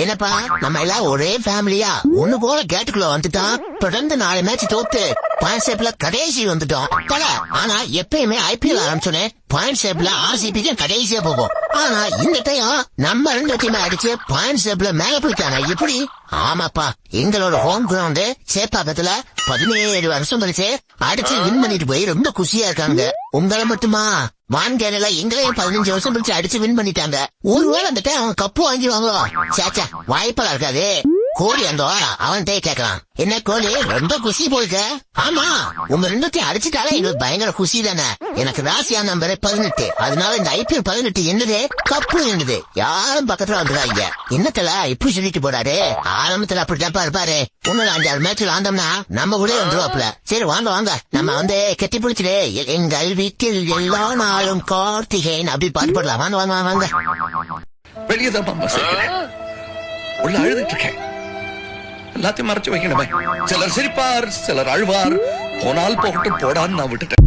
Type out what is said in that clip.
என்னப்பா நம்ம எல்லாம் ஒரே ஃபேமிலியா ஒண்ணு போல கேட்டுக்குள்ள வந்துட்டோம். தொடர்ந்து 4 மேட்ச் தோத்து பாயிண்ட் ஷேப்ல கடைசி வந்துட்டோம். ஆனா எப்பயுமே IPL ஆரம்பிச்சோன்னே பாயிண்ட் ஷேப்ல RCBக்கு கடைசியா போகும். ஆனா இந்த டைம் நம்ம 2 டீம் அடிச்சு பாயிண்ட் ஷேப்ல மேல போயிட்டாங்க. எப்படி? ஆமாப்பா, எங்களோட ஹோம் கிரவுண்ட் சேப்பாக்கத்துல 17 வருஷம் கழிச்சு அடிச்சு வின் பண்ணிட்டு போய் ரொம்ப குஷியா இருக்காங்க. உங்களை மட்டுமா வான்கேரளா எங்களையும் 15 வருஷம் கழிச்சு அடிச்சு வின் பண்ணிட்டாங்க. ஒருவேளை அந்த டைம் அவங்க கப்பு வாங்கிடுவாங்க. சேச்சா, வாய்ப்பெல்லாம் இருக்காது. கோழி அந்த அவன்கிட்டே கேட்கலாம். என்ன கோழி ரொம்ப குஷி போயிருக்க? ஆமா, உங்க 2 அடிச்சுட்டாலே எங்களுக்கு பயங்கர குஷி தானே. எனக்கு ராசியா நம்பர் 18, அதனால இந்த IPL 18 என்னது கப்பு என்னது யாரும் பக்கத்துல வந்துடாங்க. என்னத்துல இப்படி சொல்லிட்டு போறாரு? ஆரம்பத்துல அப்படித்தான்ப்பா இருப்பாரு. இன்னும் 5-6 மேட்ச் ஆண்டோம்னா நம்ம கூட வந்துருவாப்ல. சரி வாங்க வாங்க, நம்ம கெட்டி பிடிச்சிட்டு எங்கள் வீட்டில் எல்லா நாளும் கார்த்திகேயன் அப்படி பாட்டு போடலாம். வாங்க வாங்க வாங்க. வெளியதான் உள்ள அழுதுட்டு இருக்கேன். எல்லாத்தையும் மறைச்சு வைக்கணுமே. சிலர் சிரிப்பார், சிலர் அழுவார். போனால் போகட்டும் போடான்னு நான் விட்டுட்டேன்.